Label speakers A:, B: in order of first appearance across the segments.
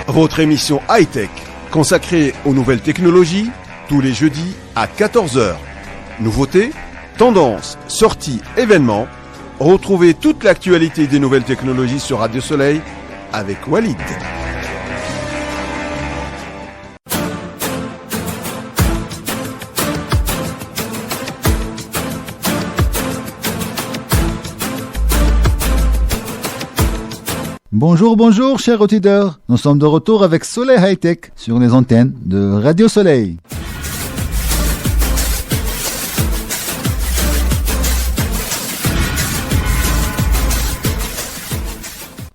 A: votre émission high-tech, consacrée aux nouvelles technologies, tous les jeudis à 14h. Nouveautés, tendances, sorties, événements. Retrouvez toute l'actualité des nouvelles technologies sur Radio Soleil avec Walid.
B: Bonjour chers auditeurs, nous sommes de retour avec Soleil High Tech sur les antennes de Radio Soleil.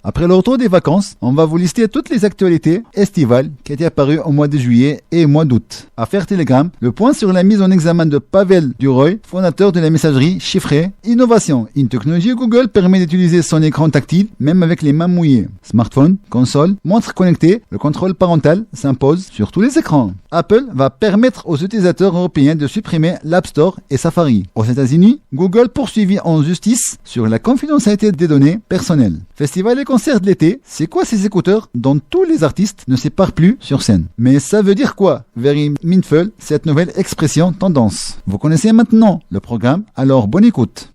B: Après le retour des vacances, on va vous lister toutes les actualités estivales qui étaient apparues au mois de juillet et au mois d'août. Affaire Telegram, le point sur la mise en examen de Pavel Durov, fondateur de la messagerie chiffrée. Innovation, une technologie Google permet d'utiliser son écran tactile même avec les mains mouillées. Smartphone, console, montre connectée, le contrôle parental s'impose sur tous les écrans. Apple va permettre aux utilisateurs européens de supprimer l'App Store et Safari. Aux États-Unis, Google poursuivi en justice sur la confidentialité des données personnelles. Festival et concert de l'été, c'est quoi ces écouteurs dont tous les artistes ne séparent plus sur scène? Mais ça veut dire quoi? Very mindful, cette nouvelle expression tendance. Vous connaissez maintenant le programme, alors bonne écoute.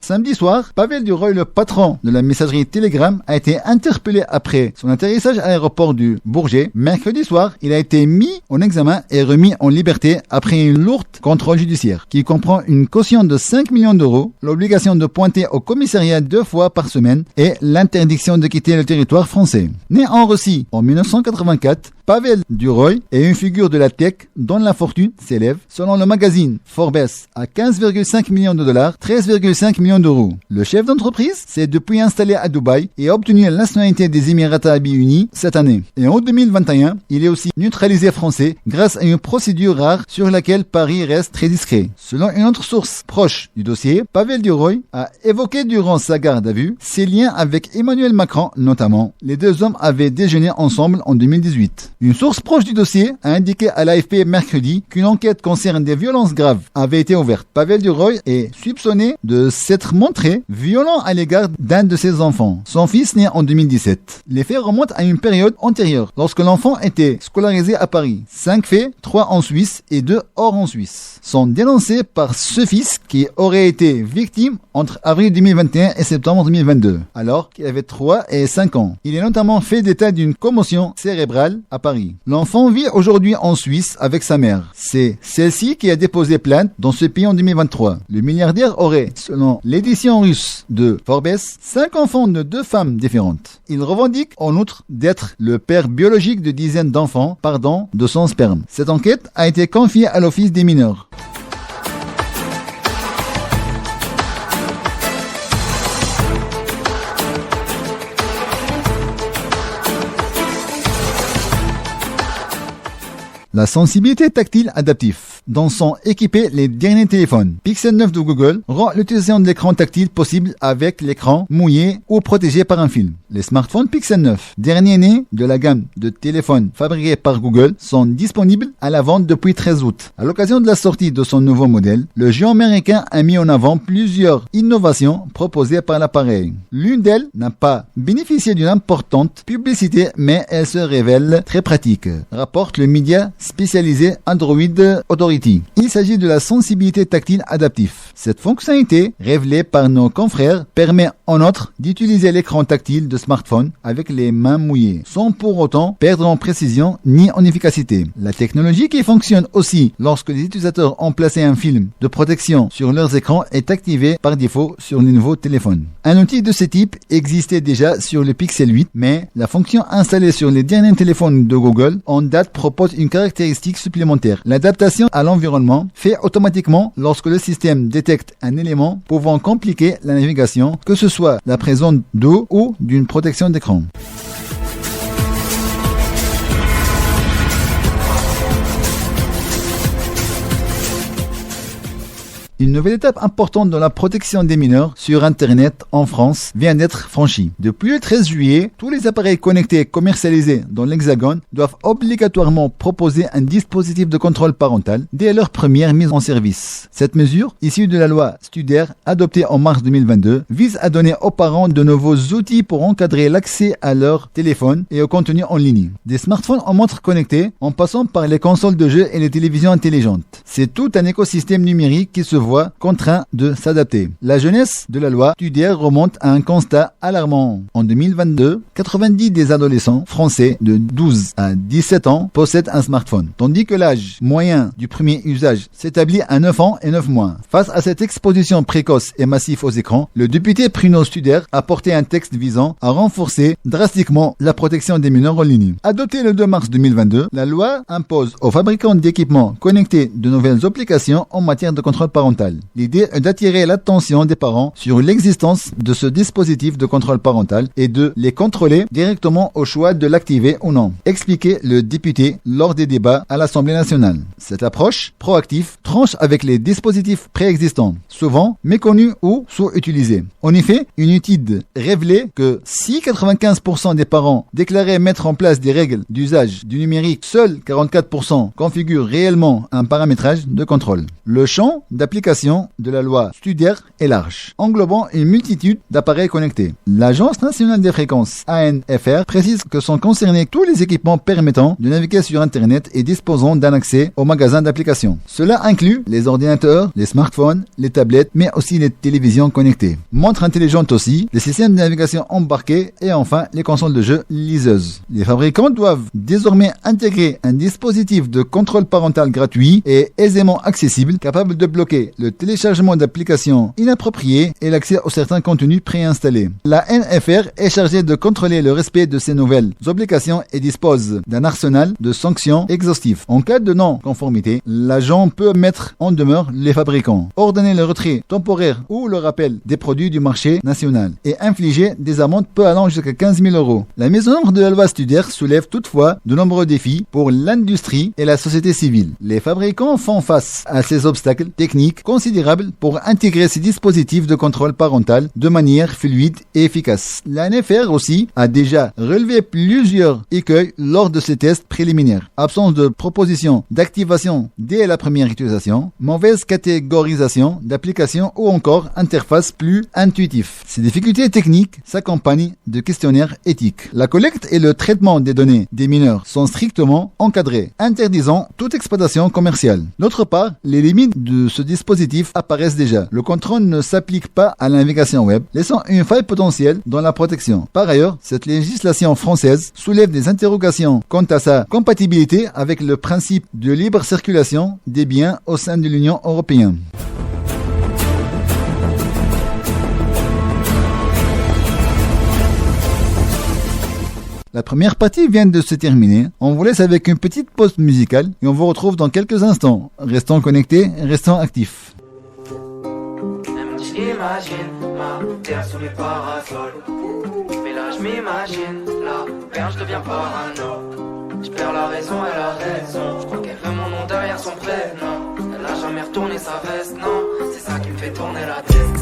B: Samedi soir, Pavel Durov, le patron de la messagerie Telegram, a été interpellé après son atterrissage à l'aéroport du Bourget. Mercredi soir, il a été mis en examen et remis en liberté après une lourde contrôle judiciaire qui comprend une caution de 5 millions d'euros, l'obligation de pointer au commissariat 2 fois par semaine et l'interdiction de quitter le territoire français. Né en Russie en 1984, Pavel Durov est une figure de la tech dont la fortune s'élève, selon le magazine Forbes, à 15,5 millions de dollars, 13,5 millions d'euros. Le chef d'entreprise s'est depuis installé à Dubaï et a obtenu la nationalité des Émirats Arabes Unis cette année. Et en 2021, il est aussi neutralisé français grâce à une procédure rare sur laquelle Paris reste très discret. Selon une autre source proche du dossier, Pavel Durov a évoqué durant sa garde à vue ses liens avec Emmanuel Macron notamment. Les deux hommes avaient déjeuné ensemble en 2018. Une source proche du dossier a indiqué à l'AFP mercredi qu'une enquête concernant des violences graves avait été ouverte. Pavel Durov est soupçonné de s'être montré violent à l'égard d'un de ses enfants, son fils né en 2017. Les faits remontent à une période antérieure, lorsque l'enfant était scolarisé à Paris. 5 faits, 3 en Suisse et 2 hors en Suisse, sont dénoncés par ce fils qui aurait été victime entre avril 2021 et septembre 2022, alors qu'il avait 3 et 5 ans. Il est notamment fait d'état d'une commotion cérébrale à Paris. L'enfant vit aujourd'hui en Suisse avec sa mère. C'est celle-ci qui a déposé plainte dans ce pays en 2023. Le milliardaire aurait, selon l'édition russe de Forbes, 5 enfants de 2 femmes différentes. Il revendique en outre d'être le père biologique de dizaines d'enfants, de son sperme. Cette enquête a été confiée à l'Office des mineurs. La sensibilité tactile adaptive, dont sont équipés les derniers téléphones Pixel 9 de Google, rend l'utilisation de l'écran tactile possible avec l'écran mouillé ou protégé par un film. Les smartphones Pixel 9, dernier né de la gamme de téléphones fabriqués par Google, sont disponibles à la vente depuis 13 août. À l'occasion de la sortie de son nouveau modèle, le géant américain a mis en avant plusieurs innovations proposées par l'appareil. L'une d'elles n'a pas bénéficié d'une importante publicité, mais elle se révèle très pratique, rapporte le média spécialisé Android Authority. Il s'agit de la sensibilité tactile adaptive. Cette fonctionnalité, révélée par nos confrères, permet en outre d'utiliser l'écran tactile de smartphone avec les mains mouillées, sans pour autant perdre en précision ni en efficacité. La technologie qui fonctionne aussi lorsque les utilisateurs ont placé un film de protection sur leurs écrans est activée par défaut sur les nouveaux téléphones. Un outil de ce type existait déjà sur le Pixel 8, mais la fonction installée sur les derniers téléphones de Google en date propose une caractéristique supplémentaire. L'adaptation à l'environnement fait automatiquement lorsque le système détecte un élément pouvant compliquer la navigation, que ce soit la présence d'eau ou d'une protection d'écran. Une nouvelle étape importante dans la protection des mineurs sur Internet en France vient d'être franchie. Depuis le 13 juillet, tous les appareils connectés commercialisés dans l'Hexagone doivent obligatoirement proposer un dispositif de contrôle parental dès leur première mise en service. Cette mesure, issue de la loi Studer, adoptée en mars 2022, vise à donner aux parents de nouveaux outils pour encadrer l'accès à leur téléphone et au contenu en ligne. Des smartphones en montre connectée, en passant par les consoles de jeux et les télévisions intelligentes. C'est tout un écosystème numérique qui se voit contraint de s'adapter. La jeunesse de la loi Studer remonte à un constat alarmant. En 2022, 90 des adolescents français de 12 à 17 ans possèdent un smartphone, tandis que l'âge moyen du premier usage s'établit à 9 ans et 9 mois. Face à cette exposition précoce et massive aux écrans, le député Bruno Studer a porté un texte visant à renforcer drastiquement la protection des mineurs en ligne. Adoptée le 2 mars 2022, la loi impose aux fabricants d'équipements connectés de nouvelles applications en matière de contrôle parental. L'idée est d'attirer l'attention des parents sur l'existence de ce dispositif de contrôle parental et de les contrôler directement au choix de l'activer ou non, expliquait le député lors des débats à l'Assemblée nationale. Cette approche proactive tranche avec les dispositifs préexistants, souvent méconnus ou sous-utilisés. En effet, une étude révélait que si 95% des parents déclaraient mettre en place des règles d'usage du numérique, seuls 44% configurent réellement un paramétrage de contrôle. Le champ d'application de la loi Studer est large, englobant une multitude d'appareils connectés. L'Agence nationale des fréquences ANFR précise que sont concernés tous les équipements permettant de naviguer sur Internet et disposant d'un accès aux magasins d'applications. Cela inclut les ordinateurs, les smartphones, les tablettes, mais aussi les télévisions connectées. Montres intelligentes aussi, les systèmes de navigation embarqués et enfin les consoles de jeux liseuses. Les fabricants doivent désormais intégrer un dispositif de contrôle parental gratuit et aisément accessible, capable de bloquer le téléchargement d'applications inappropriées et l'accès à certains contenus préinstallés. La NFR est chargée de contrôler le respect de ces nouvelles obligations et dispose d'un arsenal de sanctions exhaustif. En cas de non-conformité, l'agent peut mettre en demeure les fabricants, ordonner le retrait temporaire ou le rappel des produits du marché national et infliger des amendes peu allant jusqu'à 15 000 €. La mise en œuvre de la loi Studer soulève toutefois de nombreux défis pour l'industrie et la société civile. Les fabricants font face à ces obstacles techniques considérables pour intégrer ces dispositifs de contrôle parental de manière fluide et efficace. La NFR aussi a déjà relevé plusieurs écueils lors de ces tests préliminaires. Absence de proposition d'activation dès la première utilisation, mauvaise catégorisation d'applications ou encore interface plus intuitive. Ces difficultés techniques s'accompagnent de questionnaires éthiques. La collecte et le traitement des données des mineurs sont strictement encadrés, interdisant toute exploitation commerciale. D'autre part, les limites de ce dispositif apparaissent déjà. Le contrôle ne s'applique pas à la navigation web, laissant une faille potentielle dans la protection. Par ailleurs, cette législation française soulève des interrogations quant à sa compatibilité avec le principe de libre circulation des biens au sein de l'Union européenne. La première partie vient de se terminer. On vous laisse avec une petite pause musicale et on vous retrouve dans quelques instants. Restons connectés, restons actifs.
C: J'imagine ma terre sous les parasols. Mais là je m'imagine la perche devient parano. Je perds la raison, elle a raison. Je crois qu'elle veut mon nom derrière son prénom. Elle a jamais retourné sa veste, non. C'est ça qui me fait tourner la tête.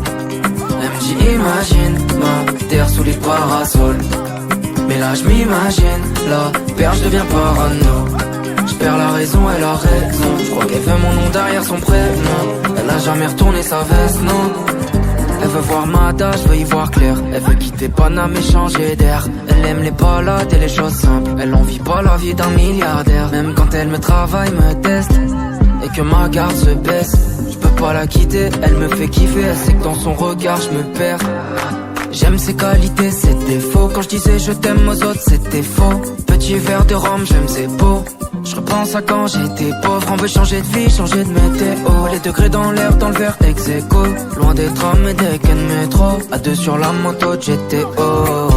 C: Elle me dit imagine ma terre sous les parasols. Mais là je m'imagine, la perche devient parano. Je perds la raison, elle a raison. Je crois qu'elle veut mon nom derrière son prénom. Elle a jamais retourné sa veste, non. Elle veut voir Mada, je veux y voir clair. Elle veut quitter Paname et changer d'air. Elle aime les balades et les choses simples. Elle envie pas la vie d'un milliardaire. Même quand elle me travaille, me teste et que ma garde se baisse, je peux pas la quitter, elle me fait kiffer. Elle sait que dans son regard je me perds. J'aime ses qualités, ses défauts. Quand je disais je t'aime aux autres, c'était faux. Petit verre de rhum, j'aime ses beaux. Je repense à quand j'étais pauvre. On veut changer de vie, changer de météo. Les degrés dans l'air, dans le verre ex-aequo. Loin des trams et des quais de métro. À deux sur la moto de GTO.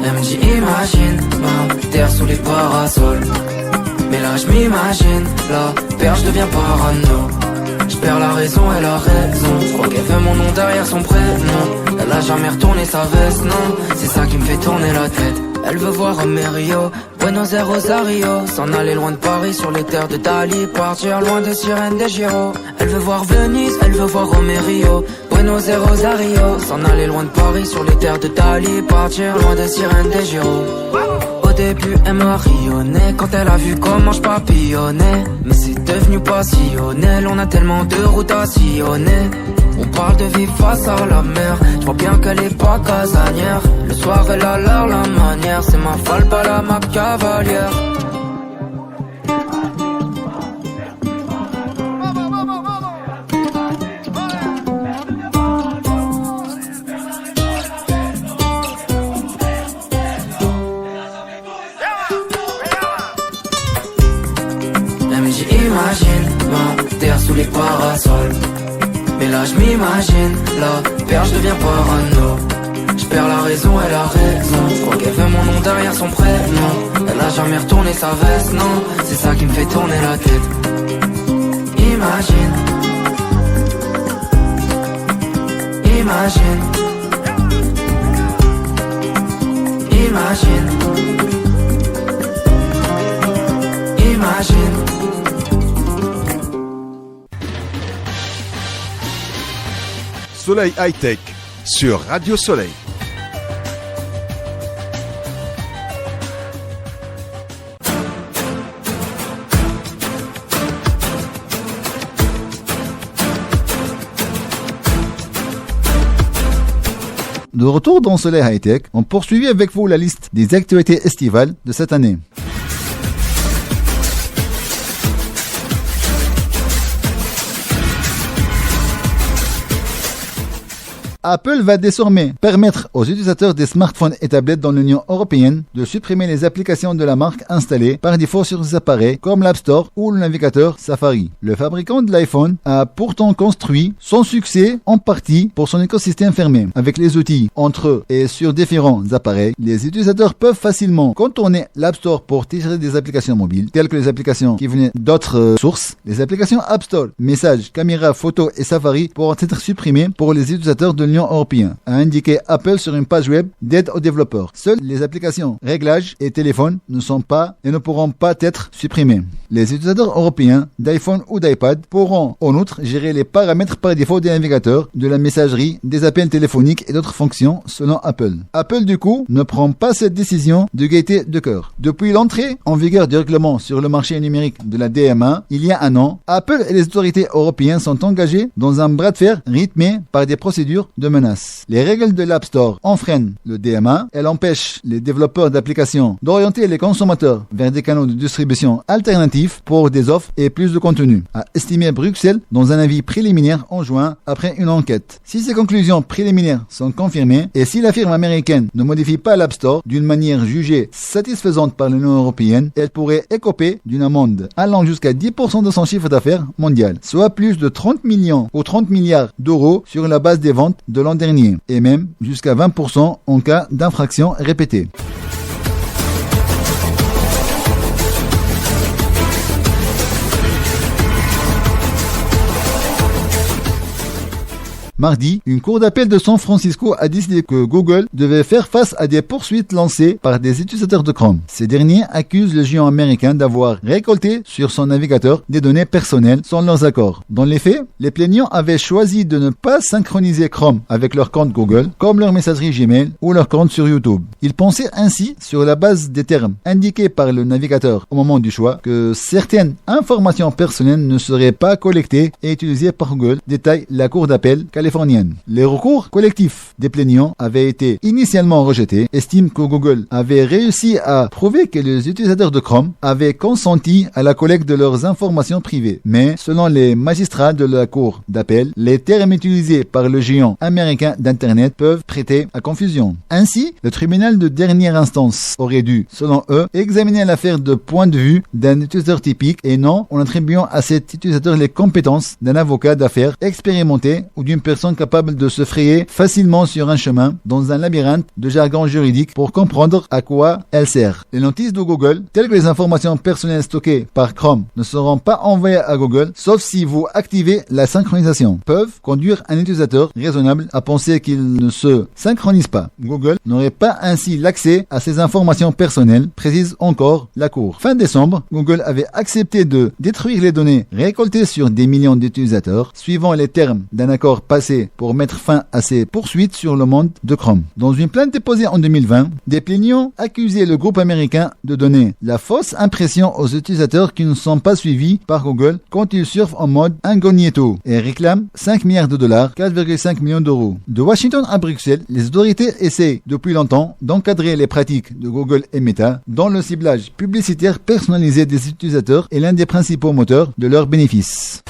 C: Elle me dit imagine ma terre sous les parasols. Mais là je m'imagine, la perche devient parano. Je perds la raison, elle a raison. Je crois qu'elle veut mon nom derrière son prénom. Elle a jamais retourné sa veste, non. C'est ça qui me fait tourner la tête. Elle veut voir Amerio, Buenos Aires, Rosario. S'en aller loin de Paris sur les terres de Dali. Partir loin des sirènes des Giro. Elle veut voir Venise, elle veut voir Amerio, Buenos Aires, Rosario. S'en aller loin de Paris sur les terres de Dali. Partir loin des sirènes des Giro. Au début elle m'a rayonné quand elle a vu comment je papillonnais. Mais c'est devenu passionnel, on a tellement de routes à sillonner. On parle de vivre face à la mer, je vois bien qu'elle est pas casanière. Le soir elle a l'air la manière, c'est ma folle pas la ma cavalière. J'imagine ma terre sous les parasols. Mais là je m'imagine, la perche devient parano. Je perds la raison, elle a raison. Je crois qu'elle veut mon nom derrière son prénom. Elle a jamais retourné sa veste, non. C'est ça qui me fait tourner la tête. Imagine. Imagine. Imagine. Imagine.
A: Soleil High-Tech sur Radio Soleil.
B: De retour dans Soleil High-Tech, on poursuit avec vous la liste des actualités estivales de cette année. Apple va désormais permettre aux utilisateurs des smartphones et tablettes dans l'Union européenne de supprimer les applications de la marque installées par défaut sur ces appareils comme l'App Store ou le navigateur Safari. Le fabricant de l'iPhone a pourtant construit son succès en partie pour son écosystème fermé. Avec les outils entre eux et sur différents appareils, les utilisateurs peuvent facilement contourner l'App Store pour tirer des applications mobiles, telles que les applications qui venaient d'autres sources. Les applications App Store, messages, caméras, photos et Safari pourront être supprimées pour les utilisateurs de l'Union européenne, a indiqué Apple sur une page web d'aide aux développeurs. Seules les applications réglages et téléphone ne sont pas et ne pourront pas être supprimées. Les utilisateurs européens d'iPhone ou d'iPad pourront en outre gérer les paramètres par défaut des navigateurs, de la messagerie, des appels téléphoniques et d'autres fonctions selon Apple. Apple du coup ne prend pas cette décision de gaieté de cœur. Depuis l'entrée en vigueur du règlement sur le marché numérique de la DMA, il y a un an, Apple et les autorités européennes sont engagés dans un bras de fer rythmé par des procédures de menaces. Les règles de l'App Store enfreignent le DMA, elles empêchent les développeurs d'applications d'orienter les consommateurs vers des canaux de distribution alternatifs pour des offres et plus de contenu, a estimé Bruxelles dans un avis préliminaire en juin après une enquête. Si ces conclusions préliminaires sont confirmées et si la firme américaine ne modifie pas l'App Store d'une manière jugée satisfaisante par l'Union européenne, elle pourrait écoper d'une amende allant jusqu'à 10% de son chiffre d'affaires mondial, soit plus de 30 millions ou 30 milliards d'euros sur la base des ventes de l'an dernier, et même jusqu'à 20% en cas d'infraction répétée. Mardi, une cour d'appel de San Francisco a décidé que Google devait faire face à des poursuites lancées par des utilisateurs de Chrome. Ces derniers accusent le géant américain d'avoir récolté sur son navigateur des données personnelles sans leurs accords. Dans les faits, les plaignants avaient choisi de ne pas synchroniser Chrome avec leur compte Google, comme leur messagerie Gmail ou leur compte sur YouTube. Ils pensaient ainsi, sur la base des termes indiqués par le navigateur au moment du choix, que certaines informations personnelles ne seraient pas collectées et utilisées par Google, détaille la cour d'appel californienne. Les recours collectifs des plaignants avaient été initialement rejetés, estime que Google avait réussi à prouver que les utilisateurs de Chrome avaient consenti à la collecte de leurs informations privées. Mais, selon les magistrats de la cour d'appel, les termes utilisés par le géant américain d'Internet peuvent prêter à confusion. Ainsi, le tribunal de dernière instance aurait dû, selon eux, examiner l'affaire de point de vue d'un utilisateur typique et non en attribuant à cet utilisateur les compétences d'un avocat d'affaires expérimenté ou d'une personne personne capable de se frayer facilement sur un chemin dans un labyrinthe de jargon juridique pour comprendre à quoi elle sert. Les notices de Google, telles que les informations personnelles stockées par Chrome, ne seront pas envoyées à Google, sauf si vous activez la synchronisation, peuvent conduire un utilisateur raisonnable à penser qu'il ne se synchronise pas. Google n'aurait pas ainsi l'accès à ces informations personnelles, précise encore la Cour. Fin décembre, Google avait accepté de détruire les données récoltées sur des millions d'utilisateurs, suivant les termes d'un accord passé pour mettre fin à ces poursuites sur le monde de Chrome. Dans une plainte déposée en 2020, des plaignants accusaient le groupe américain de donner la fausse impression aux utilisateurs qui ne sont pas suivis par Google quand ils surfent en mode incognito et réclament 5 milliards de dollars, 4,5 millions d'euros. De Washington à Bruxelles, les autorités essaient depuis longtemps d'encadrer les pratiques de Google et Meta, dont le ciblage publicitaire personnalisé des utilisateurs est l'un des principaux moteurs de leurs bénéfices.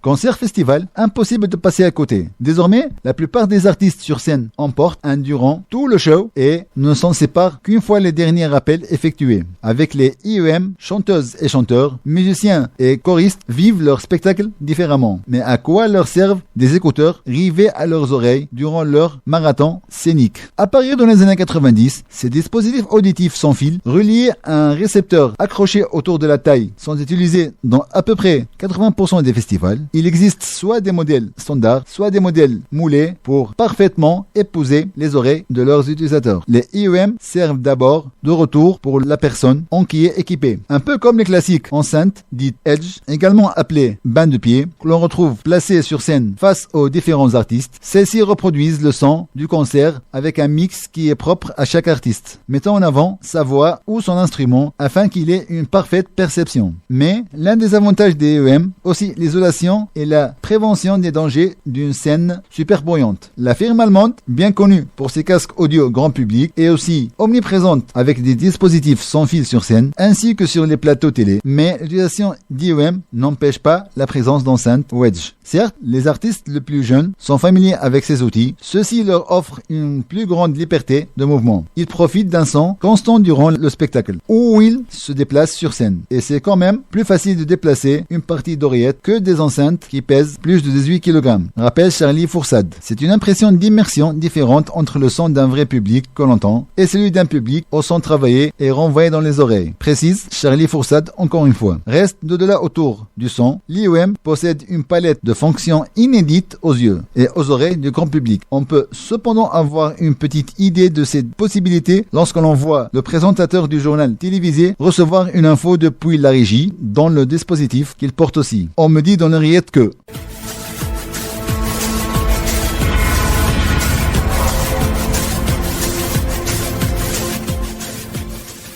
B: Concert festival, impossible de passer à côté. Désormais, la plupart des artistes sur scène emportent un durant tout le show et ne s'en séparent qu'une fois les derniers rappels effectués. Avec les IEM, chanteuses et chanteurs, musiciens et choristes vivent leur spectacle différemment. Mais à quoi leur servent des écouteurs rivés à leurs oreilles durant leur marathon scénique? Apparus dans les années 90, ces dispositifs auditifs sans fil, reliés à un récepteur accroché autour de la taille, sont utilisés dans à peu près 80% des festivals. Il existe soit des modèles standards, soit des modèles moulés pour parfaitement épouser les oreilles de leurs utilisateurs. Les IEM servent d'abord de retour pour la personne en qui est équipée. Un peu comme les classiques enceintes dites Edge, également appelées bain de pied, que l'on retrouve placées sur scène face aux différents artistes. Celles-ci reproduisent le son du concert avec un mix qui est propre à chaque artiste, mettant en avant sa voix ou son instrument afin qu'il ait une parfaite perception. Mais l'un des avantages des IEM, aussi l'isolation et la prévention des dangers d'une scène super bruyante. La firme allemande, bien connue pour ses casques audio grand public, est aussi omniprésente avec des dispositifs sans fil sur scène, ainsi que sur les plateaux télé. Mais l'utilisation d'IEM n'empêche pas la présence d'enceintes Wedge. Certes, les artistes les plus jeunes sont familiers avec ces outils. Ceux-ci leur offrent une plus grande liberté de mouvement. Ils profitent d'un son constant durant le spectacle, où ils se déplacent sur scène. Et c'est quand même plus facile de déplacer une partie d'oreillette que des enceintes qui pèsent plus de 18 kg. Rappelle Charlie Foursad. C'est une impression d'immersion différente entre le son d'un vrai public que l'on entend et celui d'un public au son travaillé et renvoyé dans les oreilles. Précise Charlie Foursad encore une fois. Reste de-delà autour du son, l'IEM possède une palette de fonctions inédites aux yeux et aux oreilles du grand public. On peut cependant avoir une petite idée de ces possibilités lorsque l'on voit le présentateur du journal télévisé recevoir une info depuis la régie dans le dispositif qu'il porte aussi. On me dit dans l'oreillette que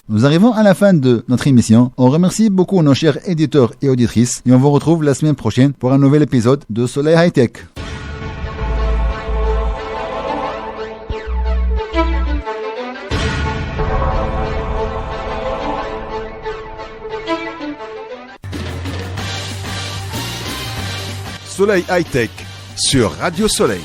B: nous arrivons à la fin de notre émission. On remercie beaucoup nos chers éditeurs et auditrices et on vous retrouve la semaine prochaine pour un nouvel épisode de Soleil High Tech.
A: Soleil High Tech sur Radio Soleil.